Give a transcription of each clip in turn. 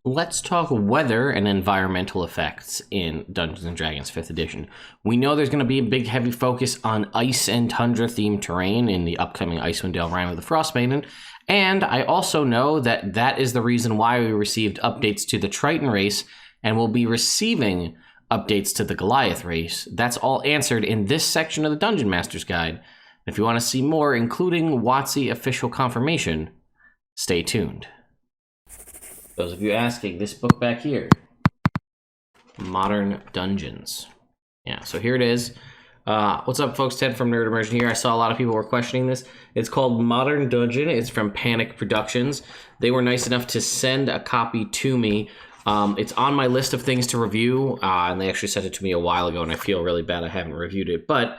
Let's talk weather and environmental effects in Dungeons & Dragons 5th edition. We know there's going to be a big, heavy focus on ice and tundra-themed terrain in the upcoming Icewind Dale Rime of the Frostmaiden, and I also know that that is the reason why we received updates to the Triton race and will be receiving updates to the Goliath race. That's all answered in this section of the Dungeon Master's Guide. If you want to see more, including WotC official confirmation, stay tuned. Those of you asking, this book back here, Modern Dungeons. Yeah, so here it is. What's up, folks? Ted from Nerd Immersion here. I saw a lot of people were questioning this. It's called Modern Dungeon. It's from Panic Productions. They were nice enough to send a copy to me. It's on my list of things to review, and they actually sent it to me a while ago, and I feel really bad I haven't reviewed it. But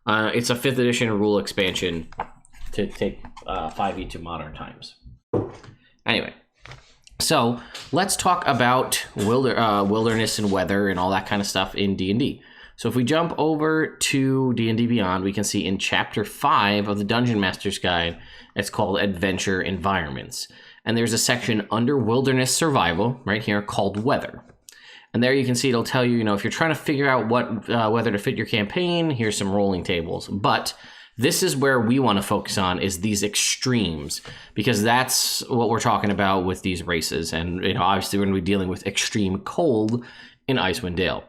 it's a 5th edition rule expansion to take 5e to modern times. Anyway. So let's talk about wilderness and weather and all that kind of stuff in D&D. So if we jump over to D&D Beyond, we can see in Chapter 5 of the Dungeon Master's Guide, it's called Adventure Environments. And there's a section under Wilderness Survival right here called Weather. And there you can see it'll tell you, if you're trying to figure out what weather to fit your campaign, here's some rolling tables. But this is where we want to focus on, is these extremes, because that's what we're talking about with these races. And obviously we're going to be dealing with extreme cold in Icewind Dale.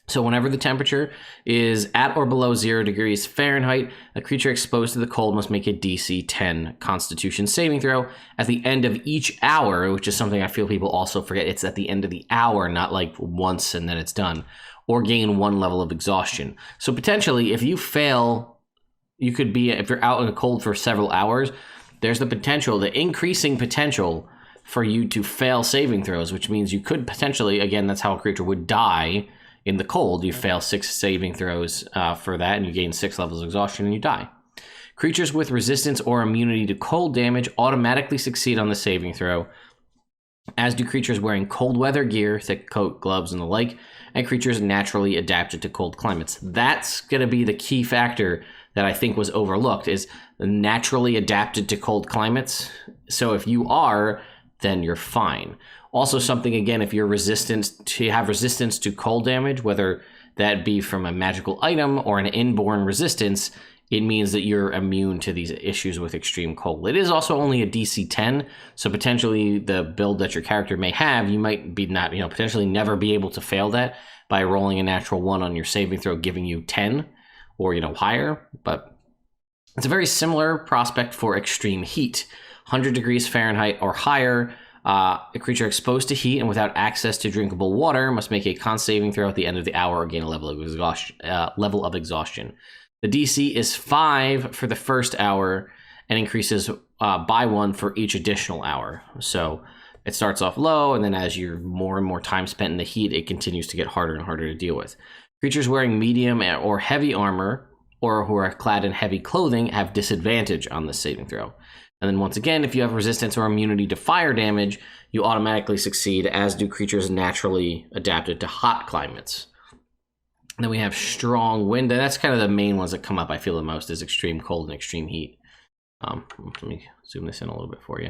So whenever the temperature is at or below 0 degrees Fahrenheit, a creature exposed to the cold must make a DC 10 Constitution saving throw at the end of each hour, which is something I feel people also forget. It's at the end of the hour, not like once and then it's done, or gain 1 level of exhaustion. So potentially, if you fail, you could be, if you're out in the cold for several hours, there's the increasing potential for you to fail saving throws, which means you could potentially, again, that's how a creature would die in the cold. You fail 6 saving throws for that, and you gain 6 levels of exhaustion, and you die. Creatures with resistance or immunity to cold damage automatically succeed on the saving throw, as do creatures wearing cold weather gear, thick coat, gloves, and the like, and creatures naturally adapted to cold climates. That's going to be the key factor that I think was overlooked, is naturally adapted to cold climates. So if you are, then you're fine. Also something, again, if you're have resistance to cold damage, whether that be from a magical item or an inborn resistance, it means that you're immune to these issues with extreme cold. It is also only a DC 10, so potentially the build that your character may have, you might be potentially never be able to fail that by rolling a natural 1 on your saving throw, giving you 10 or higher. But it's a very similar prospect for extreme heat. 100 degrees Fahrenheit or higher, a creature exposed to heat and without access to drinkable water must make a con saving throw at the end of the hour or gain a level of exhaustion. The DC is 5 for the first hour and increases by 1 for each additional hour. So it starts off low, and then as you're more and more time spent in the heat, it continues to get harder and harder to deal with. Creatures wearing medium or heavy armor or who are clad in heavy clothing have disadvantage on this saving throw. And then once again, if you have resistance or immunity to fire damage, you automatically succeed, as do creatures naturally adapted to hot climates. And then we have strong wind, and that's kind of the main ones that come up, I feel, the most, is extreme cold and extreme heat. Let me zoom this in a little bit for you.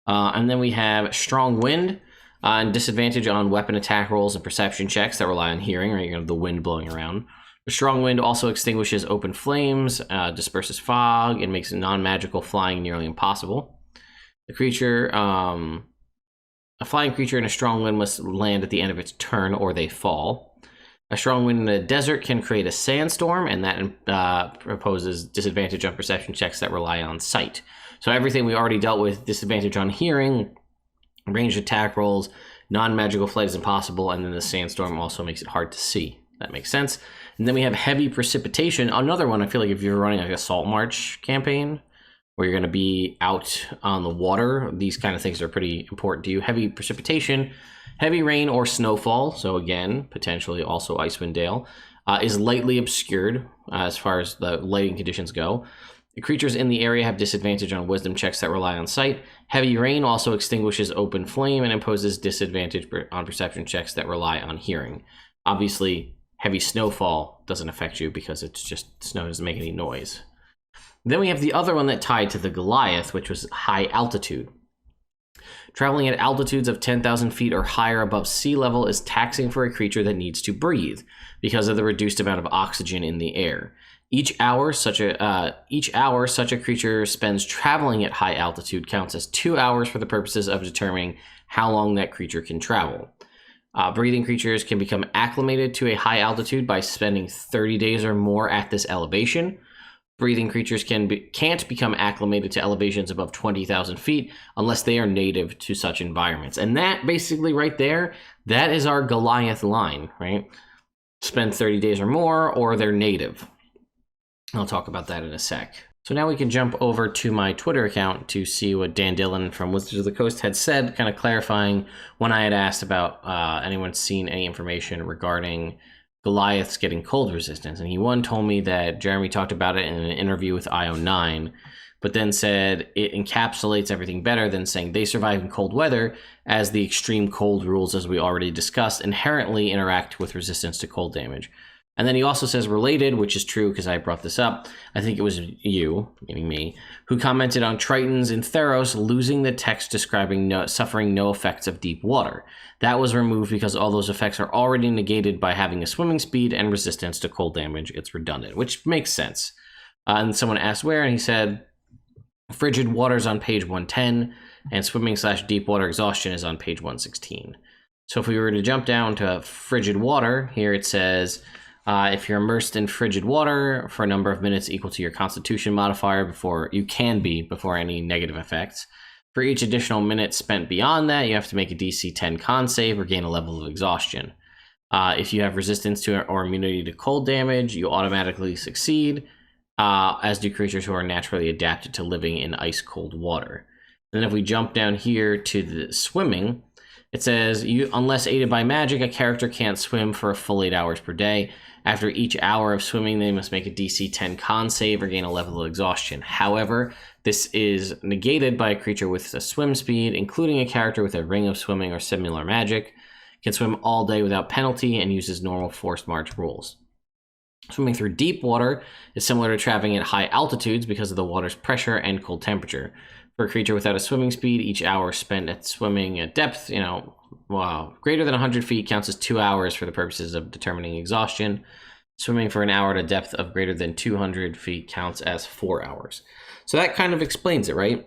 And then we have strong wind, and disadvantage on weapon attack rolls and perception checks that rely on hearing, right? You have the wind blowing around. The strong wind also extinguishes open flames, disperses fog, and makes non-magical flying nearly impossible. The creature, a flying creature in a strong wind must land at the end of its turn or they fall. A strong wind in the desert can create a sandstorm, and that proposes disadvantage on perception checks that rely on sight. So everything we already dealt with, disadvantage on hearing, ranged attack rolls, non-magical flight is impossible, and then the sandstorm also makes it hard to see. That makes sense. And then we have heavy precipitation. Another one, I feel like if you're running like a salt march campaign where you're going to be out on the water, these kind of things are pretty important to you. Heavy precipitation, heavy rain or snowfall, so again, potentially also Icewind Dale, is lightly obscured as far as the lighting conditions go. The creatures in the area have disadvantage on wisdom checks that rely on sight. Heavy rain also extinguishes open flame and imposes disadvantage on perception checks that rely on hearing. Obviously, heavy snowfall doesn't affect you because it's just snow, doesn't make any noise. Then we have the other one that tied to the Goliath, which was high altitude. Traveling at altitudes of 10,000 feet or higher above sea level is taxing for a creature that needs to breathe because of the reduced amount of oxygen in the air. Each hour such a creature spends traveling at high altitude counts as 2 hours for the purposes of determining how long that creature can travel. Breathing creatures can become acclimated to a high altitude by spending 30 days or more at this elevation. Breathing creatures can't become acclimated to elevations above 20,000 feet unless they are native to such environments. And that basically right there, that is our Goliath line, right? Spend 30 days or more, or they're native. I'll talk about that in a sec. So now we can jump over to my Twitter account to see what Dan Dillon from Wizards of the Coast had said, kind of clarifying when I had asked about anyone seen any information regarding Goliaths getting cold resistance. And he told me that Jeremy talked about it in an interview with IO9, but then said it encapsulates everything better than saying they survive in cold weather, as the extreme cold rules, as we already discussed, inherently interact with resistance to cold damage. And then he also says related, which is true because I brought this up. I think it was you, meaning me, who commented on Tritons in Theros losing the text describing suffering no effects of deep water. That was removed because all those effects are already negated by having a swimming speed and resistance to cold damage. It's redundant, which makes sense. And someone asked where, and he said Frigid Water is on page 110, and swimming/deep water exhaustion is on page 116. So if we were to jump down to Frigid Water, here it says, if you're immersed in frigid water for a number of minutes equal to your constitution modifier before any negative effects. For each additional minute spent beyond that, you have to make a DC 10 con save or gain a level of exhaustion. If you have resistance to or immunity to cold damage, you automatically succeed, as do creatures who are naturally adapted to living in ice cold water. And then if we jump down here to the swimming, it says, unless aided by magic, a character can't swim for a full 8 hours per day. After each hour of swimming, they must make a DC 10 con save or gain a level of exhaustion. However, this is negated by a creature with a swim speed, including a character with a ring of swimming or similar magic, can swim all day without penalty and uses normal forced march rules. Swimming through deep water is similar to traveling at high altitudes because of the water's pressure and cold temperature. For a creature without a swimming speed, each hour spent at swimming at depth, greater than 100 feet counts as 2 hours for the purposes of determining exhaustion. Swimming for an hour at a depth of greater than 200 feet counts as 4 hours. So that kind of explains it, right?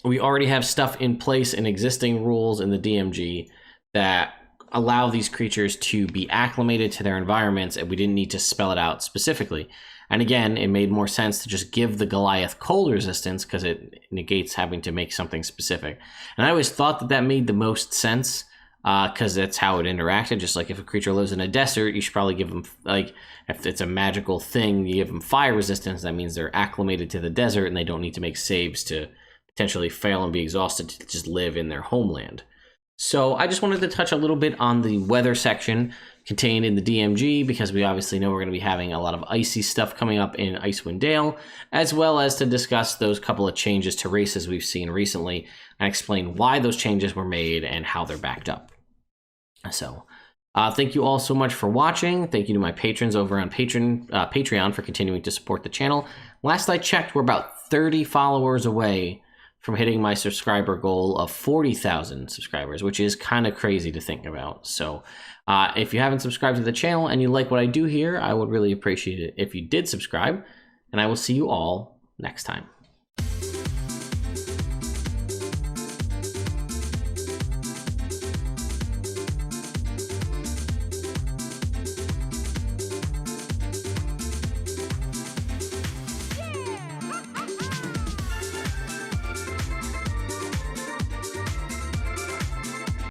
We already have stuff in place in existing rules in the DMG that allow these creatures to be acclimated to their environments, and we didn't need to spell it out specifically. And again, it made more sense to just give the Goliath cold resistance because it negates having to make something specific. And I always thought that made the most sense because that's how it interacted. Just like if a creature lives in a desert, you should probably give them, if it's a magical thing, you give them fire resistance. That means they're acclimated to the desert and they don't need to make saves to potentially fail and be exhausted to just live in their homeland. So I just wanted to touch a little bit on the weather section contained in the DMG because we obviously know we're going to be having a lot of icy stuff coming up in Icewind Dale, as well as to discuss those couple of changes to races we've seen recently and explain why those changes were made and how they're backed up. So thank you all so much for watching. Thank you to my patrons over on Patreon for continuing to support the channel. Last I checked, we're about 30 followers away from hitting my subscriber goal of 40,000 subscribers, which is kind of crazy to think about. So if you haven't subscribed to the channel and you like what I do here, I would really appreciate it if you did subscribe, and I will see you all next time.